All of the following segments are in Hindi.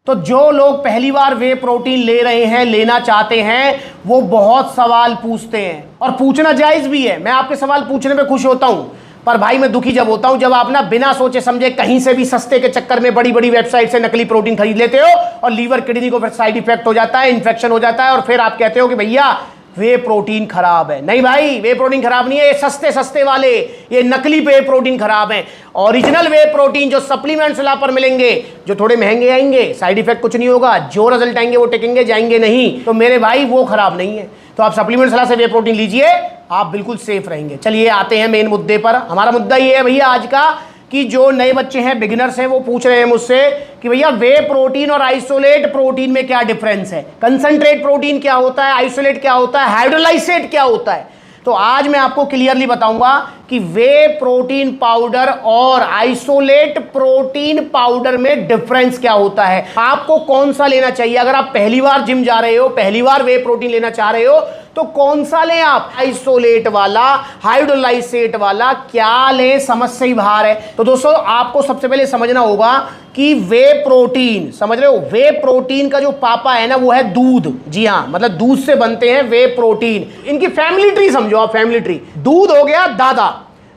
तो जो लोग पहली बार वे प्रोटीन ले रहे हैं, लेना चाहते हैं, वो बहुत सवाल पूछते हैं और पूछना जायज भी है। मैं आपके सवाल पूछने पे खुश होता हूं, पर भाई मैं दुखी जब होता हूं जब आप ना बिना सोचे समझे कहीं से भी सस्ते के चक्कर में बड़ी बड़ी वेबसाइट से नकली प्रोटीन खरीद लेते हो और लीवर किडनी को फिर साइड इफेक्ट हो जाता है, इन्फेक्शन हो जाता है और फिर आप कहते हो कि भैया वे प्रोटीन खराब है। नहीं भाई, वे प्रोटीन खराब नहीं है, ये सस्ते सस्ते वाले, ये नकली वे प्रोटीन खराब है। ओरिजिनल वे प्रोटीन जो सप्लीमेंट्स ला पर मिलेंगे, जो थोड़े महंगे आएंगे, साइड इफेक्ट कुछ नहीं होगा, जो रिजल्ट आएंगे वो टिकेंगे जाएंगे नहीं, तो मेरे भाई वो खराब नहीं है। तो आप सप्लीमेंट्स ला से वे प्रोटीन लीजिए, आप बिल्कुल सेफ रहेंगे। चलिए आते हैं मेन मुद्दे पर। हमारा मुद्दा ये है भैया आज का कि जो नए बच्चे हैं, बिगिनर्स हैं, वो पूछ रहे हैं मुझसे कि भैया वे प्रोटीन और आइसोलेट प्रोटीन में क्या डिफरेंस है, कंसंट्रेट प्रोटीन क्या होता है, आइसोलेट क्या होता है, हाइड्रोलाइसेट क्या होता है। तो आज मैं आपको क्लियरली बताऊंगा कि वे प्रोटीन पाउडर और आइसोलेट प्रोटीन पाउडर में डिफरेंस क्या होता है, आपको कौन सा लेना चाहिए। अगर आप पहली बार जिम जा रहे हो, पहली बार वे प्रोटीन लेना चाह रहे हो, तो कौन सा लें आप, आइसोलेट वाला, हाइड्रोलाइसेट वाला, क्या लें, समझ से ही बाहर है। तो दोस्तों आपको सबसे पहले समझना होगा कि वे प्रोटीन, समझ रहे हो, वे प्रोटीन का जो पापा है ना वो है दूध। जी हाँ, मतलब दूध से बनते हैं वे प्रोटीन। इनकी फैमिली ट्री समझो आप, फैमिली ट्री। दूध हो गया दादा,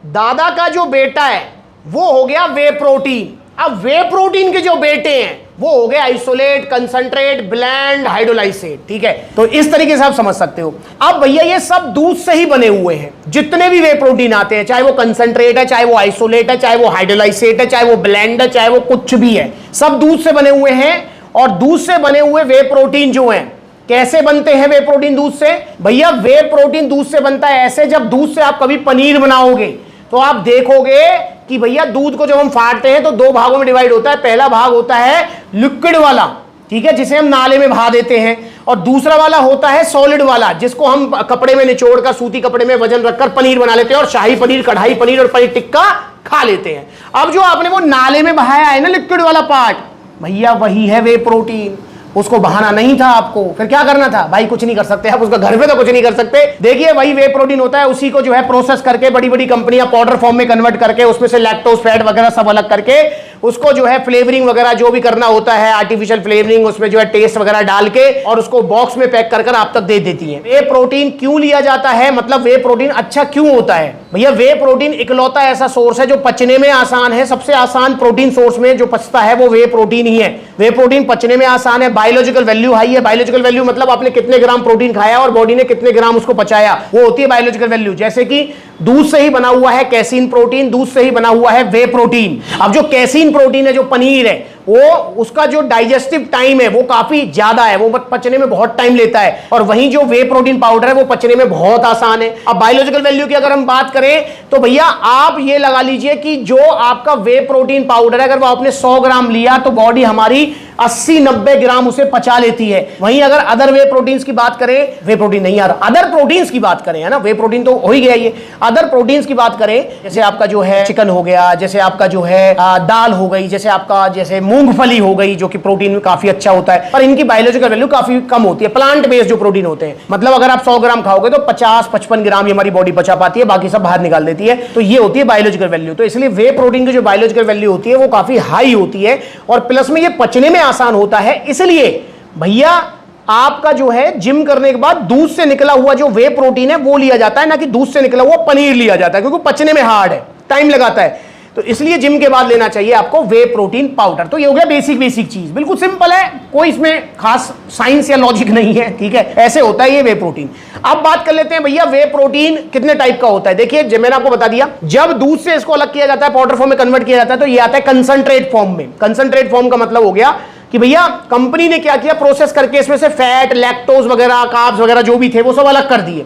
दादा का जो बेटा है वो हो गया वे प्रोटीन। अब वे प्रोटीन के जो बेटे हैं वो हो गए आइसोलेट, कंसंट्रेट, ब्लेंड, हाइड्रोलाइसेट। ठीक है, तो इस तरीके से आप समझ सकते हो। अब भैया ये सब दूध से ही बने हुए हैं, जितने भी वे प्रोटीन आते हैं, चाहे वो कंसंट्रेट है, चाहे वो आइसोलेट है, चाहे वो हाइड्रोलाइसेट है, चाहे वो ब्लेंड है, चाहे वो कुछ भी है, सब दूध से बने हुए हैं। और दूध से बने हुए वे प्रोटीन जो हैं, कैसे बनते हैं वे प्रोटीन दूध से? भैया वे प्रोटीन दूध से बनता है ऐसे, जब दूध से आप कभी पनीर बनाओगे तो आप देखोगे कि भैया दूध को जब हम फाड़ते हैं तो दो भागों में डिवाइड होता है। पहला भाग होता है लिक्विड वाला, ठीक है, जिसे हम नाले में बहा देते हैं, और दूसरा वाला होता है सॉलिड वाला, जिसको हम कपड़े में निचोड़ कर, सूती कपड़े में वजन रखकर पनीर बना लेते हैं और शाही पनीर, कढ़ाई पनीर और पनीर टिक्का खा लेते हैं। अब जो आपने वो नाले में बहाया है ना लिक्विड वाला पार्ट, भैया वही है वे प्रोटीन। उसको बहाना नहीं था आपको, फिर क्या करना था भाई? कुछ नहीं कर सकते आप, उसका घर पे तो कुछ नहीं कर सकते। देखिए वही वे प्रोटीन होता है, उसी को जो है प्रोसेस करके बड़ी बड़ी कंपनियां पाउडर फॉर्म में कन्वर्ट करके उसमें से लैक्टोज, फैट वगैरह सब अलग करके उसको जो है फ्लेवरिंग वगैरह जो भी करना होता है, आर्टिफिशियल फ्लेवरिंग, उसमें जो है टेस्ट वगैरह डाल के और उसको बॉक्स में पैक कर आप तक दे देती है। वे प्रोटीन क्यों लिया जाता है, मतलब वे प्रोटीन अच्छा क्यों होता है? भैया वे प्रोटीन इकलौता ऐसा सोर्स है जो पचने में आसान है। सबसे आसान प्रोटीन सोर्स में जो पचता है वो वे प्रोटीन ही है। वे प्रोटीन पचने में आसान है, बायोलॉजिकल वैल्यू हाई है। बायोलॉजिकल वैल्यू मतलब आपने कितने ग्राम प्रोटीन खाया और बॉडी ने कितने ग्राम उसको पचाया, वो होती है बायोलॉजिकल वैल्यू। जैसे कि दूध से ही बना हुआ है कैसीन प्रोटीन, दूध से ही बना हुआ है वे प्रोटीन। अब जो कैसीन प्रोटीन है, जो पनीर है, वो उसका जो डाइजेस्टिव टाइम है वो काफी ज्यादा है, वो पचने में बहुत टाइम लेता है, और वहीं जो वे प्रोटीन पाउडर है वो पचने में बहुत आसान है। अब बायोलॉजिकल वैल्यू की अगर हम बात करें तो भैया आप ये लगा लीजिए कि जो आपका वे प्रोटीन पाउडर है, अगर वो आपने 100 ग्राम लिया तो बॉडी हमारी 80-90 ग्राम उसे पचा लेती है। वहीं अगर अदर वे प्रोटीन्स की बात करें, वे प्रोटीन नहीं आ रहा, अदर प्रोटीन्स की बात करें, है ना, वे प्रोटीन तो हो ही गया, ये अदर प्रोटीन्स की बात करें, जैसे आपका जो है चिकन हो गया, जैसे आपका जो है दाल हो गई, जैसे आपका जैसे मूंगफली हो गई, जो कि प्रोटीन में काफी अच्छा होता है, पर इनकी बायोलॉजिकल वैल्यू काफी कम होती है। प्लांट बेस्ड जो प्रोटीन होते हैं, मतलब अगर आप 100 ग्राम खाओगे तो 50-55 ग्राम हमारी बॉडी पचा पाती है, बाकी सब बाहर निकाल देती है। तो ये होती है बायोलॉजिकल वैल्यू। तो इसलिए वे प्रोटीन की जो बायोलॉजिकल वैल्यू होती है वो काफी हाई होती है, और प्लस में ये पचने में आसान होता है। इसलिए भैया आपका जो है जिम करने के बाद दूध से निकला हुआ जो वे प्रोटीन है वो लिया जाता है, ना कि दूध से निकला हुआ पनीर लिया जाता है, क्योंकि पचने में हार्ड है, टाइम लगाता है। तो इसलिए जिम के बाद लेना चाहिए आपको वे प्रोटीन पाउडर। तो ये हो गया बेसिक चीज, बिल्कुल सिंपल है, कोई इसमें खास साइंस या लॉजिक नहीं है, ठीक है, ऐसे होता है ये वे प्रोटीन। अब बात कर लेते हैं भैया वे प्रोटीन कितने टाइप का होता है। देखिए मैंने आपको बता दिया, जब दूध से इसको अलग किया जाता है, पाउडर फॉर्म में कन्वर्ट किया जाता है, तो ये आता है कंसंट्रेट फॉर्म में। कंसंट्रेट फॉर्म का मतलब हो गया कि भैया कंपनी ने क्या किया, प्रोसेस करके इसमें से फैट, लैक्टोज वगैरह, कार्ब्स वगैरह जो भी थे वो सब अलग कर दिए,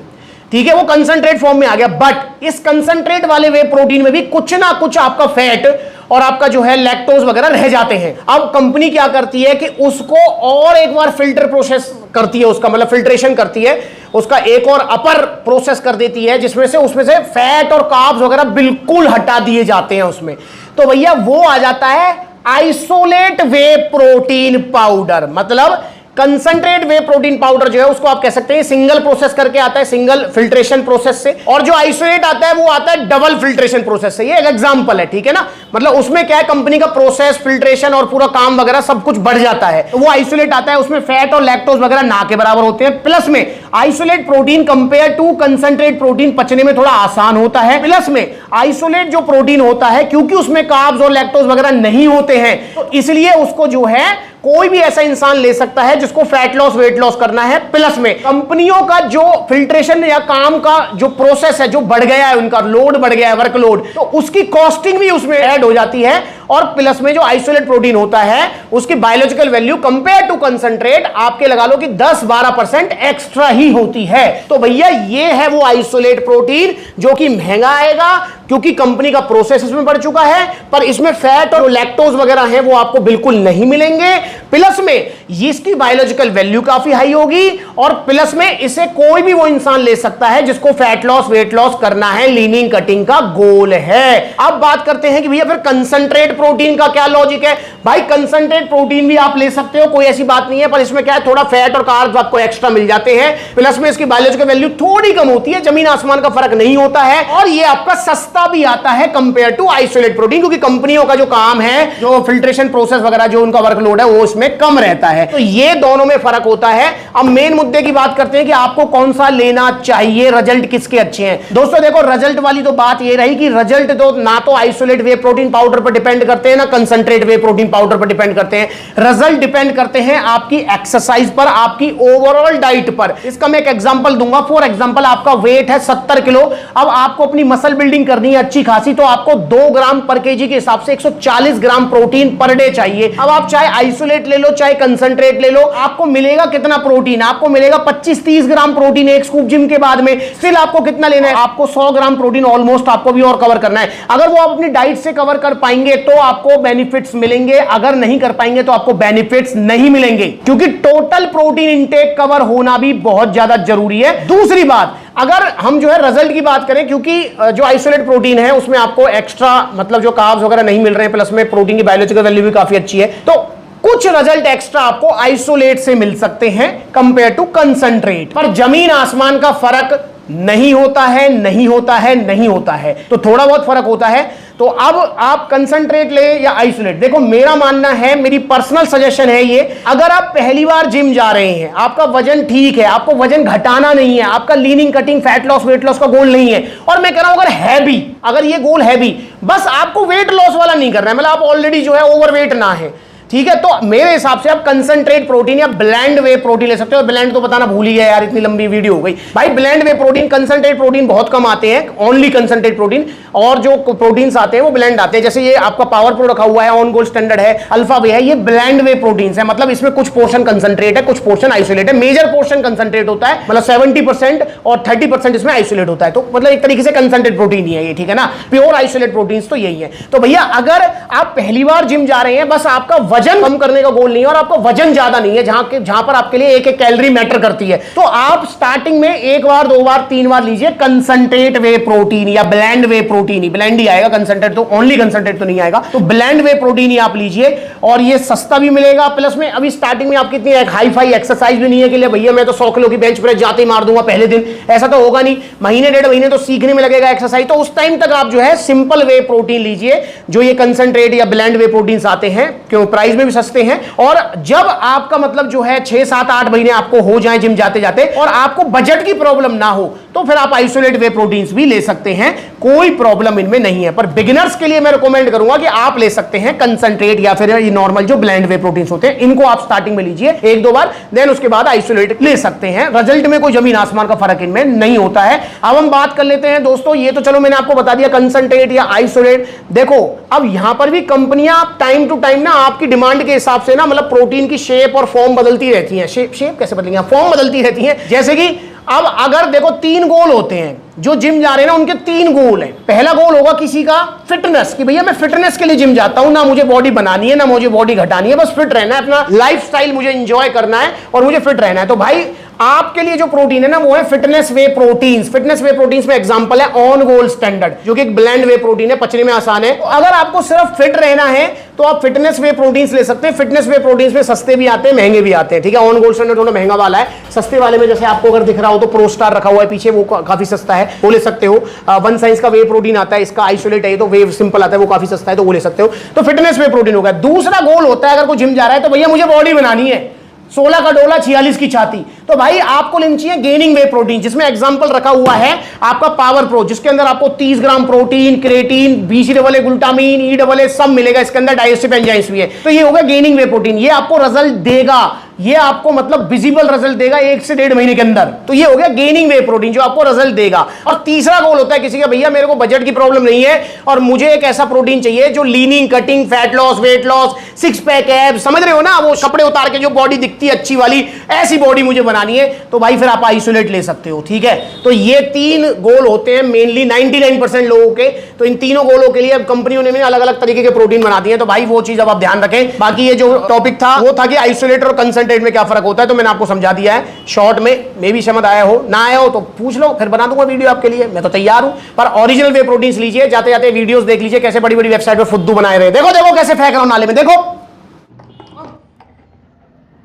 ठीक है, वो कंसंट्रेट फॉर्म में आ गया। बट इस कंसंट्रेट वाले वे प्रोटीन में भी कुछ ना कुछ आपका फैट और आपका जो है लैक्टोज वगैरह रह जाते हैं। अब कंपनी क्या करती है कि उसको और एक बार फिल्टर प्रोसेस करती है, उसका मतलब फिल्ट्रेशन करती है, उसका एक और अपर प्रोसेस कर देती है, जिसमें से उसमें से फैट और कार्ब्स वगैरह बिल्कुल हटा दिए जाते हैं उसमें। तो भैया वो आ जाता है आइसोलेट वे प्रोटीन पाउडर। मतलब कंसंट्रेट वे प्रोटीन पाउडर जो है उसको आप कह सकते हैं सिंगल प्रोसेस करके आता है, सिंगल फिल्ट्रेशन प्रोसेस से, और जो आइसोलेट आता है वो आता है डबल फिल्ट्रेशन प्रोसेस से। ये एक एग्जांपल है, ठीक है ना। मतलब उसमें क्या है, कंपनी का प्रोसेस, फिल्ट्रेशन और पूरा काम वगैरह सब कुछ बढ़ जाता है, तो वो आइसोलेट आता है, उसमें फैट और लैक्टोज वगैरह ना के बराबर होते हैं। प्लस में isolate protein compare to concentrate protein पचने में थोड़ा आसान होता है। प्लस में आइसोलेट जो प्रोटीन होता है क्योंकि उसमें कार्ब्स और लैक्टोज वगैरह नहीं होते हैं, तो इसलिए उसको जो है कोई भी ऐसा इंसान ले सकता है जिसको फैट लॉस, वेट लॉस करना है। प्लस में कंपनियों का जो फिल्ट्रेशन या काम का जो प्रोसेस है जो बढ़ गया है, उनका लोड बढ़ गया है, वर्कलोड, तो उसकी कॉस्टिंग भी उसमें ऐड हो जाती है। और प्लस में जो आइसोलेट प्रोटीन होता है उसकी biological value compare to concentrate आपके लगा लो कि 10-12% एक्स्ट्रा ही होती है। तो भैया ये है वो आइसोलेट प्रोटीन जो कि महंगा आएगा क्योंकि कंपनी का प्रोसेस इसमें बढ़ चुका है, पर इसमें फैट और लैक्टोज वगैरह है वो आपको बिल्कुल नहीं मिलेंगे। प्लस में इसकी बायोलॉजिकल वैल्यू काफी हाई होगी, और प्लस में इसे कोई भी वो इंसान ले सकता है जिसको फैट लॉस, वेट लॉस करना है, लीनिंग कटिंग का गोल है। अब बात करते हैं कि भैया फिर कंसंट्रेट प्रोटीन का क्या लॉजिक है। भाई कंसंट्रेट प्रोटीन भी आप ले सकते हो, कोई ऐसी बात नहीं है, पर इसमें क्या है, थोड़ा फैट और कार्ब्स आपको एक्स्ट्रा मिल जाते हैं। प्लस में इसकी बायोलॉजिकल वैल्यू थोड़ी कम होती है, जमीन आसमान का फर्क नहीं होता है, और ये आपका सस्ता भी आता है कंपेयर टू आइसोलेट प्रोटीन, क्योंकि कंपनियों का जो काम है, जो फिल्ट्रेशन प्रोसेस वगैरह जो उनका वर्कलोड है वो इसमें कम रहता है। तो ये दोनों में फर्क होता है। अब मेन मुद्दे की बात करते हैं कि आपको कौन सा लेना चाहिए, रिजल्ट किसके अच्छे हैं। दोस्तों देखो, रिजल्ट वाली तो बात ये रही कि रिजल्ट तो ना तो आइसोलेट वे प्रोटीन पाउडर पर डिपेंड करते हैं, ना कंसंट्रेट वे प्रोटीन पाउडर पर डिपेंड करते हैं। रिजल्ट डिपेंड करते हैं आपकी एक्सरसाइज पर, आपकी ओवरऑल डाइट पर। इसका मैं एक एग्जांपल दूंगा। फॉर एग्जांपल, आपका वेट है 70 किलो, अब आपको अपनी मसल बिल्डिंग करनी है अच्छी खासी, तो आपको 2 ग्राम पर केजी के हिसाब से 140 ग्राम प्रोटीन पर डे चाहिए। अब आप चाहे आइसोलेट ले लो चाहे कंसंट्रेट ले लो, आपको मिलेगा कितना प्रोटीन, आपको मिलेगा 25-30 ग्राम प्रोटीन एक स्कूप जिम के बाद में। फिर आपको कितना लेना है, आपको 100 ग्राम प्रोटीन ऑलमोस्ट आपको भी और कवर करना है। अगर वो आप अपनी डाइट से कवर कर पाएंगे तो आपको बेनिफिट्स मिलेंगे, अगर नहीं कर पाएंगे तो आपको बेनिफिट्स नहीं मिलेंगे, क्योंकि टोटल प्रोटीन इंटेक कवर होना भी बहुत ज्यादा जरूरी है। दूसरी बात, अगर हम जो है रिजल्ट की बात करें, क्योंकि जो आइसोलेट प्रोटीन है उसमें आपको एक्स्ट्रा मतलब जो कार्ब्स वगैरह नहीं मिल रहे हैं, प्लस में प्रोटीन की बायोलॉजिकल वैल्यू भी काफी अच्छी है, तो कुछ रिजल्ट एक्स्ट्रा आपको आइसोलेट से मिल सकते हैं कंपेयर टू कंसंट्रेट, पर जमीन आसमान का फर्क नहीं होता है, नहीं होता है, नहीं होता है। तो थोड़ा बहुत फर्क होता है। तो अब आप कंसंट्रेट ले या आइसोलेट, देखो मेरा मानना है, मेरी पर्सनल सजेशन है ये, अगर आप पहली बार जिम जा रहे हैं, आपका वजन ठीक है, आपको वजन घटाना नहीं है, आपका leaning cutting fat loss weight loss का गोल नहीं है, और मैं कह रहा हूं अगर है भी, अगर ये गोल है भी, बस आपको वेट लॉस वाला नहीं करना है, मतलब आप ऑलरेडी जो है ओवरवेट ना है, ठीक है, तो मेरे हिसाब से आप कंसंट्रेट प्रोटीन या ब्लेंड वे प्रोटीन ले सकते हो। ब्लेंड तो बताना भूल ही गया यार, इतनी लंबी वीडियो हो गई भाई। ब्लेंड वे प्रोटीन, कंसंट्रेट प्रोटीन बहुत कम आते हैं, ओनली कंसंट्रेट प्रोटीन, और जो प्रोटीन्स आते हैं वो ब्लेंड आते हैं। जैसे ये आपका पावर प्रो रखा हुआ है, ऑन गोल्ड स्टैंडर्ड है, अल्फा वे है, ये ब्लेंड वे प्रोटीन्स है। मतलब इसमें कुछ पोर्शन कंसंट्रेट है, कुछ पोर्शन आइसोलेट है। मेजर पोर्शन कंसंट्रेट होता है, मतलब 70% और 30% इसमें आइसोलेट होता है। तो मतलब एक तरीके से कंसंट्रेट प्रोटीन ही है ये, ठीक है ना। प्योर आइसोलेट प्रोटीन्स तो यही है। तो भैया अगर आप पहली बार जिम जा रहे हैं, बस आपका वजन कम करने का गोल नहीं है और आपका वजन ज्यादा नहीं है, जहां पर आपके लिए एक एक कैलोरी मैटर करती है, तो आप स्टार्टिंग में 1 बार 2 बार 3 बार लीजिए कंसंट्रेट वे प्रोटीन या ब्लेंड वे प्रोटीन ही, ब्लेंड ही आएगा, कंसंट्रेट तो ओनली कंसंट्रेट तो नहीं आएगा। तो ब्लेंड वे प्रोटीन ही आप लीजिए, और ये सस्ता भी मिलेगा। प्लस में अभी स्टार्टिंग में आपकी इतनी हाई फाई एक्सरसाइज भी नहीं है कि ले भैया मैं तो 100 किलो की बेंच प्रेस जाते ही मार दूंगा पहले दिन, ऐसा तो होगा नहीं। महीने 1.5 महीने तो सीखने में लगेगा एक्सरसाइज, तो उस टाइम तक आप जो है सिंपल वे प्रोटीन लीजिए, जो ये कंसंट्रेट या ब्लेंड वे प्रोटीन आते हैं, क्यों प्राइस में भी सस्ते हैं। और जब आपका मतलब जो है 6, 7, 8 महीने आपको हो जाए जिम जाते जाते और आपको बजट की प्रॉब्लम ना हो, तो फिर आप आइसोलेट वे प्रोटीन्स भी ले सकते हैं, कोई प्रॉब्लम इनमें नहीं है। पर बिगिनर्स के लिए मैं रिकमेंड करूंगा कि आप ले सकते हैं कंसंट्रेट या फिर ये नॉर्मल जो ब्लेंड वे प्रोटीन्स होते हैं, इनको आप स्टार्टिंग में लीजिए 1-2 बार, देन उसके बाद आइसोलेट ले सकते हैं। रिजल्ट में कोई जमीन आसमान का फर्क इनमें नहीं होता है। अब हम बात कर लेते हैं दोस्तों, ये तो चलो मैंने आपको बता दिया कंसंट्रेट या आइसोलेट। देखो अब यहां पर भी कंपनियां टाइम टू टाइम ना आपकी डिमांड के हिसाब से ना मतलब प्रोटीन की शेप और फॉर्म बदलती रहती है। शेप कैसे बदलेंगे, फॉर्म बदलती रहती है। जैसे कि अब अगर देखो 3 गोल होते हैं, जो जिम जा रहे हैं ना उनके 3 गोल हैं। पहला गोल होगा किसी का फिटनेस, कि भैया मैं फिटनेस के लिए जिम जाता हूं, ना मुझे बॉडी बनानी है ना मुझे बॉडी घटानी है, बस फिट रहना है, अपना लाइफस्टाइल मुझे एंजॉय करना है और मुझे फिट रहना है। तो भाई आपके लिए जो प्रोटीन है ना वो है फिटनेस वे प्रोटीन्स। फिटनेस वे प्रोटीन्स में एग्जांपल है ऑन गोल स्टैंडर्ड, जो कि एक ब्लेंड वे प्रोटीन है, पचने में आसान है। अगर आपको सिर्फ फिट रहना है तो आप फिटनेस वे प्रोटीन्स ले सकते हैं। फिटनेस वे प्रोटीन्स में सस्ते भी आते हैं, महंगे भी आते हैं, ठीक है। ऑन गोल स्टैंडर्ड थोड़ा महंगा वाला है। सस्ते वाले में जैसे आपको अगर दिख रहा हो तो प्रो स्टार रखा हुआ है पीछे, वो काफी सस्ता है, वो ले सकते हो। वन साइंस का वे प्रोटीन आता है, इसका आइसोलेट है तो वे सिंपल आता है, वो काफी सस्ता है, तो वो ले सकते हो। तो फिटनेस वे प्रोटीन होगा। दूसरा गोल होता है अगर कोई जिम जा रहा है तो भैया मुझे बॉडी बनानी है, 16 का डोला 46 की छाती, तो भाई आपको लेनी चाहिए गेनिंग वे प्रोटीन, जिसमें एग्जांपल रखा हुआ है आपका पावर प्रो, जिसके अंदर आपको 30 gram protein, creatine, BC double A glutamine, E double A सब मिलेगा। इसके अंदर डाइजेस्टिव एंजाइम्स भी है। तो ये होगा गेनिंग वे प्रोटीन। ये आपको रिजल्ट देगा, ये आपको मतलब विजिबल रिजल्ट देगा 1 से 1.5 महीने के अंदर। तो ये हो गया गेनिंग वे प्रोटीन जो आपको रिजल्ट देगा। और तीसरा गोल होता है किसी का, भैया मेरे को बजट की प्रॉब्लम नहीं है और मुझे एक ऐसा प्रोटीन चाहिए जो leaning, cutting, fat loss, weight loss, 6 pack abs, समझ रहे हो ना, वो कपड़े उतार के जो बॉडी दिखती है अच्छी वाली, ऐसी बॉडी मुझे बनानी है। तो भाई फिर आप आइसोलेट ले सकते हो, ठीक है। तो ये 3 गोल होते हैं मेनली 99% लोगों के। तो इन तीनों गोलों के लिए अब कंपनियों ने अलग अलग तरीके के प्रोटीन बना दिए हैं। तो भाई वो चीज अब आप ध्यान रखें। बाकी ये जो टॉपिक था वो था कि आइसोलेट और कंसंट्रेट में क्या फर्क होता है, तो मैंने आपको समझा दिया है शॉर्ट में। मे भी समझ आया हो, ना आया हो तो पूछ लो, फिर बना दूंगा वीडियो आपके लिए, मैं तो तैयार हूं। पर ओरिजिनल वे प्रोटीन्स लीजिए, जाते जाते वीडियोस देख लीजिए कैसे बड़ी बड़ी वेबसाइट पे फुद्दू बनाए रहे। देखो देखो कैसे फेंक रहा हूं नाले में, देखो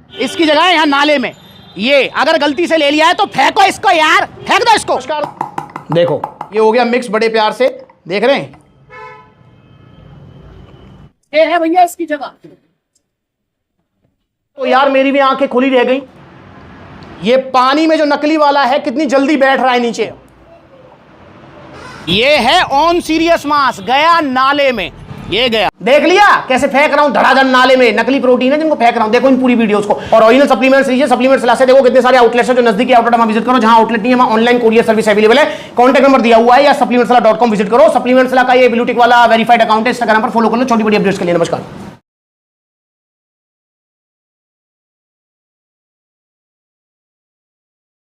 इसकी जगह है यहां नाले में। ये अगर गलती से ले लिया है तो फेंको इसको यार, फेंक दो इसको। देखो ये हो गया मिक्स, बड़े प्यार से देख रहे हैं। ये है भैया इसकी जगह। तो यार मेरी भी आंखें खुली रह गई। ये पानी में जो नकली वाला है कितनी जल्दी बैठ रहा है नीचे। ये है ऑन सीरियस मास, गया नाले में, ये गया, देख लिया कैसे फेंक रहा हूं धड़ाधड़ नाले में। नकली प्रोटीन है जिनको फेंक रहा हूं, देखो इन पूरी वीडियोस को। और ओरिजिनल सप्लीमेंट्स लीजिए, सप्लीमेंट्स लासे देखो कितने सारे आउटलेट्स हैं, जो नजदीकी आउटलेट में विजिट करो। जहां आउटलेट नहीं है वहां ऑनलाइन कोरियर सर्विस अवेलेबल है, कॉन्टैक्ट नंबर दिया हुआ है, या supplementsala.com विजिट करो। सप्लीमेंट्सला का ये ब्लू टिक वाला वेरीफाइड अकाउंट है, इंस्टाग्राम पर फॉलो कर लो छोटी बड़ी अपडेट्स के लिए। नमस्कार।